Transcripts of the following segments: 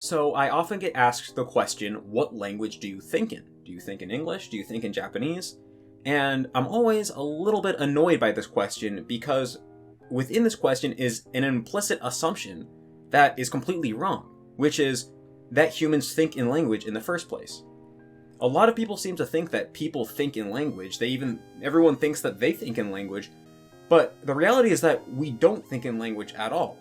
So I often get asked the question, what language do you think in? Do you think in English? Do you think in Japanese? And I'm always a little bit annoyed by this question because within this question is an implicit assumption that is completely wrong, which is that humans think in language in the first place. A lot of people seem to think that people think in language. Everyone thinks that they think in language, but the reality is that we don't think in language at all.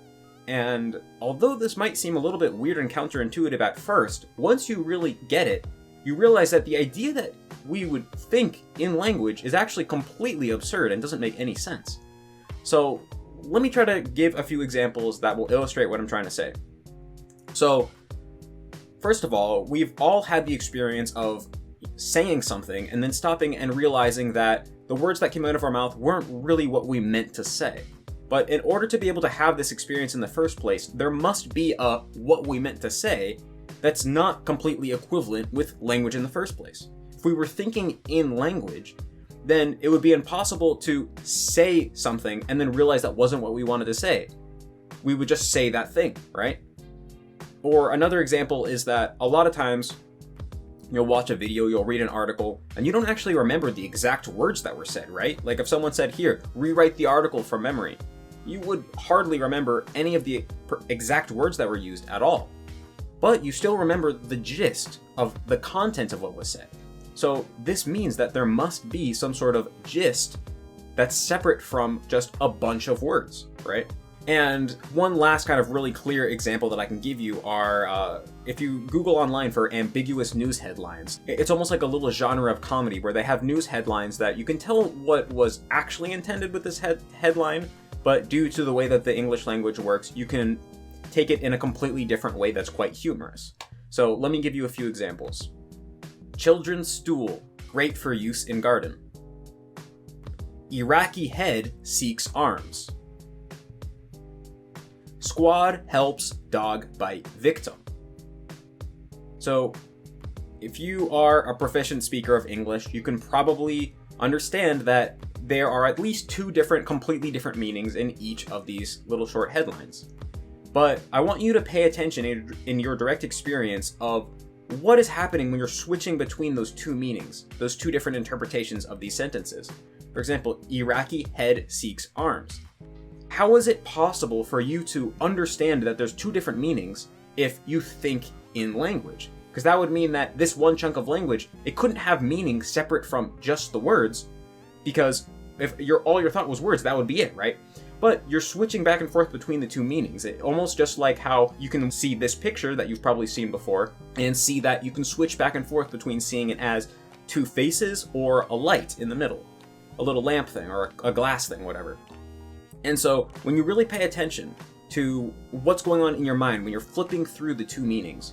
And although this might seem a little bit weird and counterintuitive at first, once you really get it, you realize that the idea that we would think in language is actually completely absurd and doesn't make any sense. So let me try to give a few examples that will illustrate what I'm trying to say. So first of all, we've all had the experience of saying something and then stopping and realizing that the words that came out of our mouth weren't really what we meant to say. But in order to be able to have this experience in the first place, there must be a what we meant to say that's not completely equivalent with language in the first place. If we were thinking in language, then it would be impossible to say something and then realize that wasn't what we wanted to say. We would just say that thing, right? Or another example is that a lot of times you'll watch a video, you'll read an article, and you don't actually remember the exact words that were said, right? Like if someone said, here, rewrite the article from memory, you would hardly remember any of the exact words that were used at all. But you still remember the gist of the content of what was said. So this means that there must be some sort of gist that's separate from just a bunch of words, right? And one last kind of really clear example that I can give you are, if you Google online for ambiguous news headlines, it's almost like a little genre of comedy where they have news headlines that you can tell what was actually intended with this headline, but due to the way that the English language works, you can take it in a completely different way that's quite humorous. So let me give you a few examples. Children's stool, great for use in garden. Iraqi head seeks arms. Squad helps dog bite victim. So, if you are a proficient speaker of English, you can probably understand that there are at least two completely different meanings in each of these little short headlines. But I want you to pay attention in your direct experience of what is happening when you're switching between those two meanings, those two different interpretations of these sentences. For example, Iraqi head seeks arms. How is it possible for you to understand that there's two different meanings if you think in language? Because that would mean that this one chunk of language, it couldn't have meaning separate from just the words, because if all your thought was words, that would be it, right? But you're switching back and forth between the two meanings. Almost just like how you can see this picture that you've probably seen before and see that you can switch back and forth between seeing it as two faces or a light in the middle, a little lamp thing or a glass thing, whatever. And so when you really pay attention to what's going on in your mind when you're flipping through the two meanings,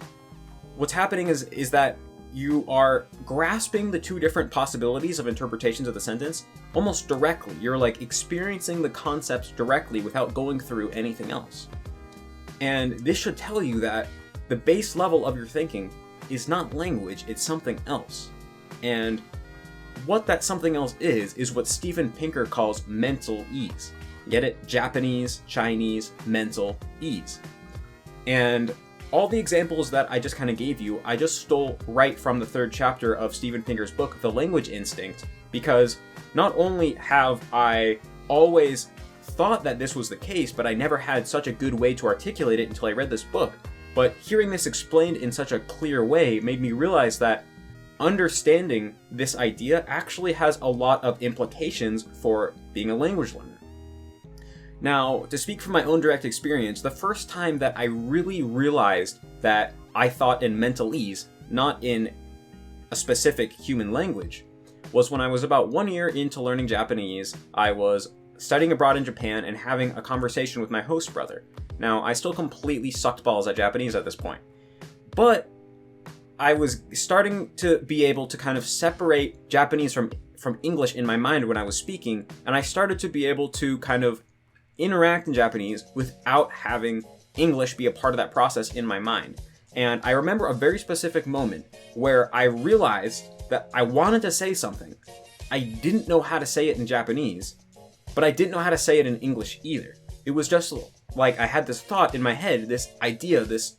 what's happening is that you are grasping the two different possibilities of interpretations of the sentence almost directly. You're like experiencing the concepts directly without going through anything else. And this should tell you that the base level of your thinking is not language, it's something else. And what that something else is what Steven Pinker calls mental ease. Get it? Japanese, Chinese, mental ease. And all the examples that I just kind of gave you, I just stole right from the third chapter of Steven Pinker's book, The Language Instinct, because not only have I always thought that this was the case, but I never had such a good way to articulate it until I read this book. But hearing this explained in such a clear way made me realize that understanding this idea actually has a lot of implications for being a language learner. Now, to speak from my own direct experience, the first time that I really realized that I thought in mental ease, not in a specific human language, was when I was about 1 year into learning Japanese. I was studying abroad in Japan and having a conversation with my host brother. Now, I still completely sucked balls at Japanese at this point, but I was starting to be able to kind of separate Japanese from English in my mind when I was speaking, and I started to be able to kind of interact in Japanese without having English be a part of that process in my mind. And I remember a very specific moment where I realized that I wanted to say something. I didn't know how to say it in Japanese, but I didn't know how to say it in English either. It was just like I had this thought in my head, this idea, this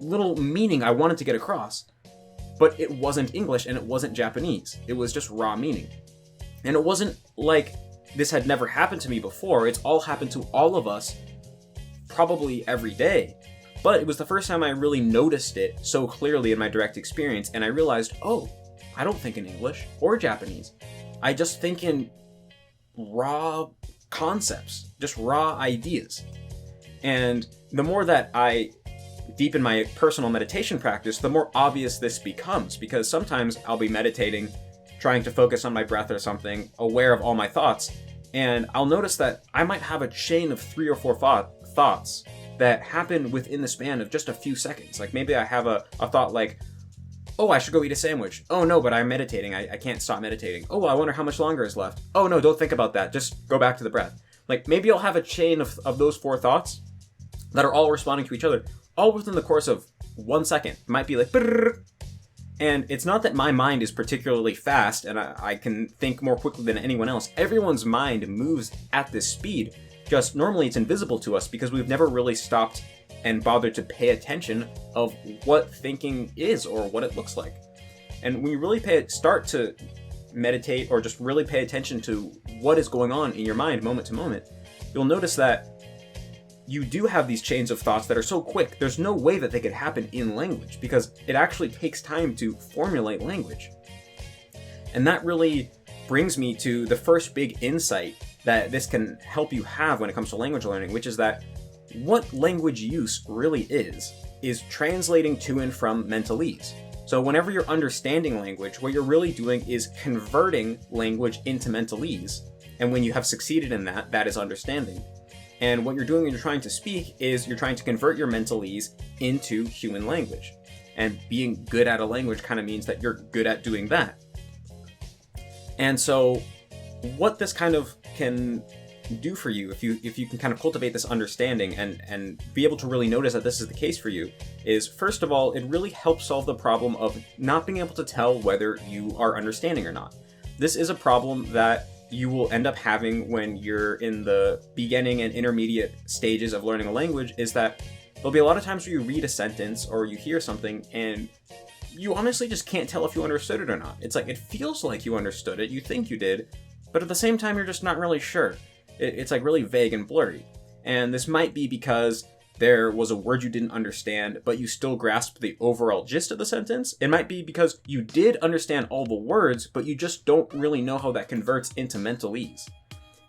little meaning I wanted to get across, but it wasn't English and it wasn't Japanese. It was just raw meaning. And it wasn't like this had never happened to me before. It's all happened to all of us probably every day. But it was the first time I really noticed it so clearly in my direct experience, and I realized, oh, I don't think in English or Japanese. I just think in raw concepts, just raw ideas. And the more that I deepen my personal meditation practice, the more obvious this becomes, because sometimes I'll be meditating, trying to focus on my breath or something, aware of all my thoughts, and I'll notice that I might have a chain of 3 or 4 thoughts that happen within the span of just a few seconds. Like maybe I have a thought like, oh, I should go eat a sandwich. Oh no, but I'm meditating. I can't stop meditating. Oh, I wonder how much longer is left. Oh no, don't think about that. Just go back to the breath. Like maybe I'll have a chain of those 4 thoughts that are all responding to each other, all within the course of 1 second. It might be like, brrr. And it's not that my mind is particularly fast and I can think more quickly than anyone else. Everyone's mind moves at this speed. Just normally it's invisible to us because we've never really stopped and bothered to pay attention of what thinking is or what it looks like. And when you really start to meditate or just really pay attention to what is going on in your mind moment to moment, you'll notice that you do have these chains of thoughts that are so quick, there's no way that they could happen in language because it actually takes time to formulate language. And that really brings me to the first big insight that this can help you have when it comes to language learning, which is that what language use really is translating to and from mentalese. So whenever you're understanding language, what you're really doing is converting language into mentalese. And when you have succeeded in that, that is understanding. And what you're doing when you're trying to speak is you're trying to convert your mentalese into human language. And being good at a language kind of means that you're good at doing that. And so what this kind of can do for you, if you can kind of cultivate this understanding and be able to really notice that this is the case for you, is first of all, it really helps solve the problem of not being able to tell whether you are understanding or not. This is a problem that you will end up having when you're in the beginning and intermediate stages of learning a language, is that there'll be a lot of times where you read a sentence or you hear something and you honestly just can't tell if you understood it or not. It's like, it feels like you understood it, you think you did, but at the same time, you're just not really sure. It's like really vague and blurry. And this might be because there was a word you didn't understand, but you still grasped the overall gist of the sentence. It might be because you did understand all the words, but you just don't really know how that converts into mentalese.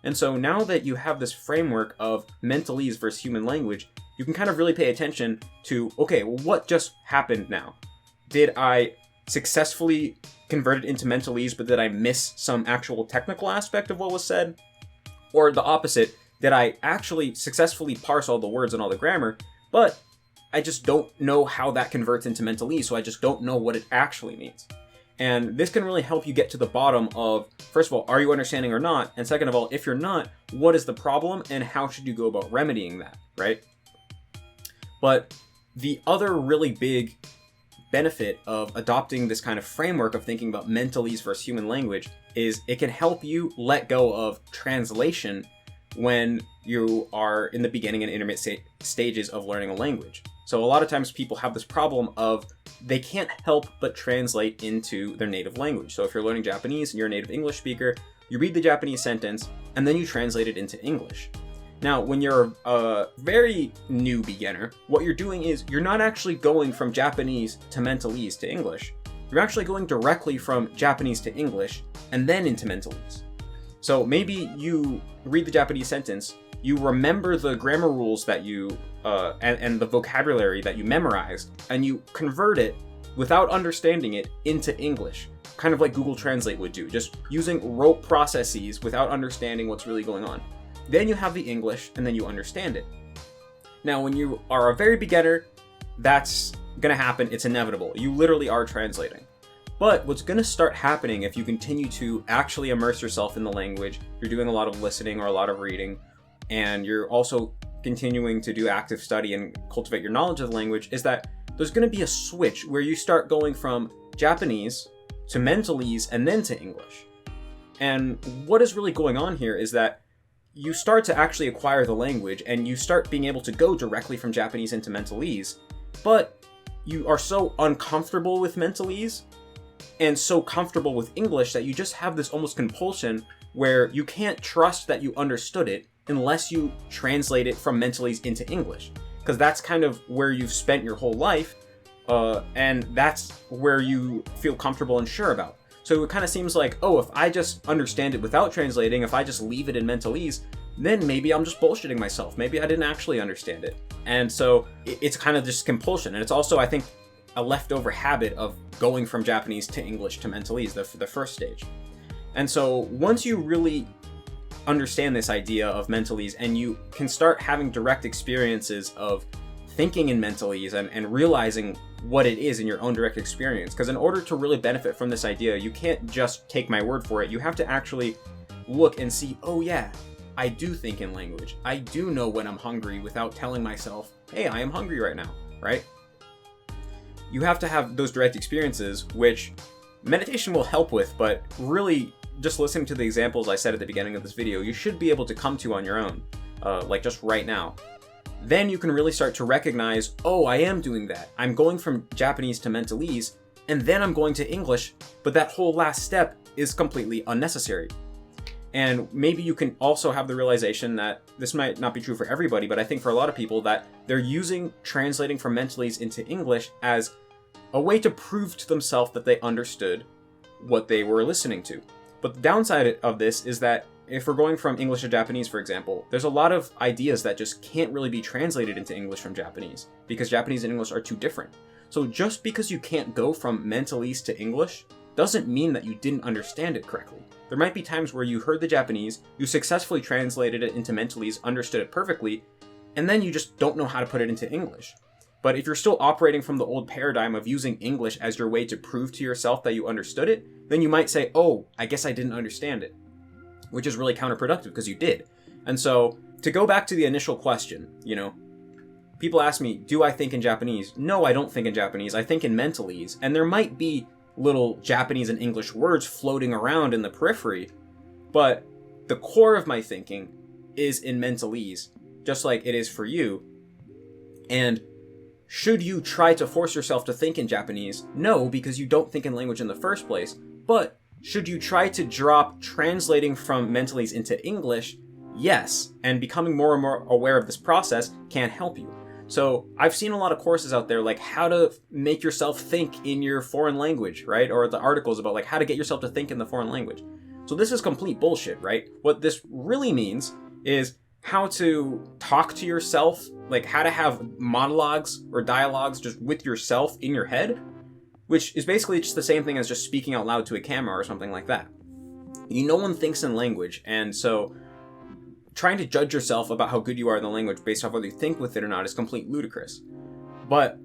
And so now that you have this framework of mentalese versus human language, you can kind of really pay attention to, okay, well, what just happened now? Did I successfully convert it into mentalese, but did I miss some actual technical aspect of what was said? Or the opposite, did I actually successfully parse all the words and all the grammar, but I just don't know how that converts into mentalese, so I just don't know what it actually means. And this can really help you get to the bottom of, first of all, are you understanding or not? And second of all, if you're not, what is the problem and how should you go about remedying that, right? But the other really big benefit of adopting this kind of framework of thinking about mentalese versus human language is it can help you let go of translation when you are in the beginning and intermediate stages of learning a language. So a lot of times people have this problem of they can't help but translate into their native language. So if you're learning Japanese and you're a native English speaker, you read the Japanese sentence and then you translate it into English. Now, when you're a very new beginner, what you're doing is you're not actually going from Japanese to mentalese to English. You're actually going directly from Japanese to English and then into mentalese. So maybe you read the Japanese sentence, you remember the grammar rules that you and the vocabulary that you memorized, and you convert it without understanding it into English, kind of like Google Translate would do, just using rote processes without understanding what's really going on. Then you have the English, and then you understand it. Now, when you are a very beginner, that's gonna happen, it's inevitable. You literally are translating. But what's gonna start happening if you continue to actually immerse yourself in the language, you're doing a lot of listening or a lot of reading, and you're also continuing to do active study and cultivate your knowledge of the language, is that there's gonna be a switch where you start going from Japanese to mentalese and then to English. And what is really going on here is that you start to actually acquire the language and you start being able to go directly from Japanese into mentalese, but you are so uncomfortable with mentalese and so comfortable with English that you just have this almost compulsion where you can't trust that you understood it unless you translate it from mentalese into English. Because that's kind of where you've spent your whole life, and that's where you feel comfortable and sure about. So it kind of seems like, oh, if I just understand it without translating, if I just leave it in mentalese, then maybe I'm just bullshitting myself. Maybe I didn't actually understand it. And so it's kind of just compulsion. And it's also, I think, a leftover habit of going from Japanese to English to mentalese, the first stage. And so once you really understand this idea of mentalese and you can start having direct experiences of thinking in mentalese and realizing what it is in your own direct experience, because in order to really benefit from this idea, you can't just take my word for it. You have to actually look and see, oh yeah, I do think in language. I do know when I'm hungry without telling myself, hey, I am hungry right now, right? You have to have those direct experiences, which meditation will help with, but really just listening to the examples I said at the beginning of this video, you should be able to come to on your own, like just right now. Then you can really start to recognize, oh, I am doing that. I'm going from Japanese to mentalese, and then I'm going to English, but that whole last step is completely unnecessary. And maybe you can also have the realization that this might not be true for everybody, but I think for a lot of people that they're using translating from mentalese into English as a way to prove to themselves that they understood what they were listening to. But the downside of this is that if we're going from English to Japanese, for example, there's a lot of ideas that just can't really be translated into English from Japanese because Japanese and English are too different. So just because you can't go from mentalese to English doesn't mean that you didn't understand it correctly. There might be times where you heard the Japanese, you successfully translated it into mentalese, understood it perfectly, and then you just don't know how to put it into English. But if you're still operating from the old paradigm of using English as your way to prove to yourself that you understood it, then you might say, oh, I guess I didn't understand it, which is really counterproductive because you did. And so to go back to the initial question, people ask me, do I think in Japanese? No, I don't think in Japanese. I think in mentalese. And there might be little Japanese and English words floating around in the periphery, but the core of my thinking is in mentalese, just like it is for you. And should you try to force yourself to think in Japanese? No, because you don't think in language in the first place. But should you try to drop translating from mentalese into English? Yes, and becoming more and more aware of this process can help you. So I've seen a lot of courses out there like how to make yourself think in your foreign language, right? Or the articles about like how to get yourself to think in the foreign language. So this is complete bullshit, right? What this really means is how to talk to yourself, like how to have monologues or dialogues just with yourself in your head, which is basically just the same thing as just speaking out loud to a camera or something like that. No one thinks in language, and so trying to judge yourself about how good you are in the language based off whether you think with it or not is complete ludicrous. But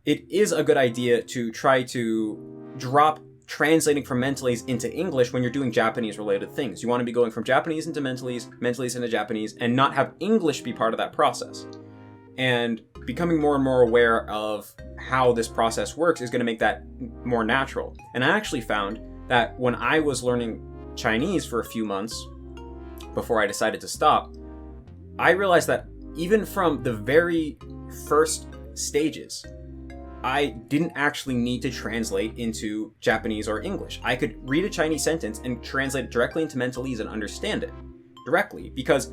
it is a good idea to try to drop translating from mentalese into English when you're doing Japanese related things. You want to be going from Japanese into mentalese, mentalese into Japanese, and not have English be part of that process. And becoming more and more aware of how this process works is going to make that more natural. And I actually found that when I was learning Chinese for a few months before I decided to stop, I realized that even from the very first stages, I didn't actually need to translate into Japanese or English. I could read a Chinese sentence and translate it directly into mentalese and understand it directly, because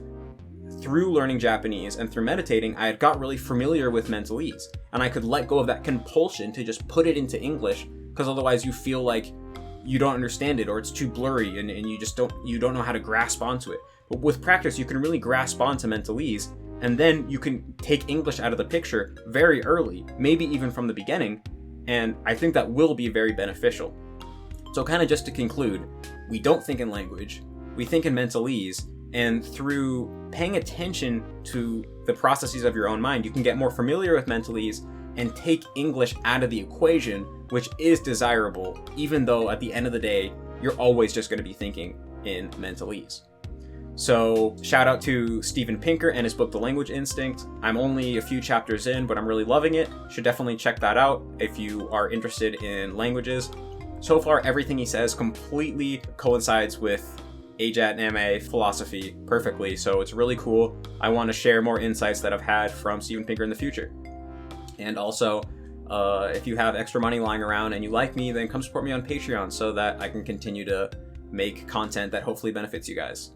through learning Japanese and through meditating, I had got really familiar with mentalese, and I could let go of that compulsion to just put it into English, because otherwise you feel like you don't understand it or it's too blurry and you don't know how to grasp onto it. But with practice, you can really grasp onto mentalese, and then you can take English out of the picture very early, maybe even from the beginning, and I think that will be very beneficial. So kind of just to conclude, we don't think in language, we think in mentalese, and through paying attention to the processes of your own mind, you can get more familiar with mentalese and take English out of the equation, which is desirable, even though at the end of the day, you're always just going to be thinking in mentalese. So shout out to Steven Pinker and his book, The Language Instinct. I'm only a few chapters in, but I'm really loving it. Should definitely check that out if you are interested in languages. So far, everything he says completely coincides with AJAT and MA philosophy perfectly, so it's really cool. I want to share more insights that I've had from Steven Pinker in the future. And also, If you have extra money lying around and you like me, then come support me on Patreon so that I can continue to make content that hopefully benefits you guys.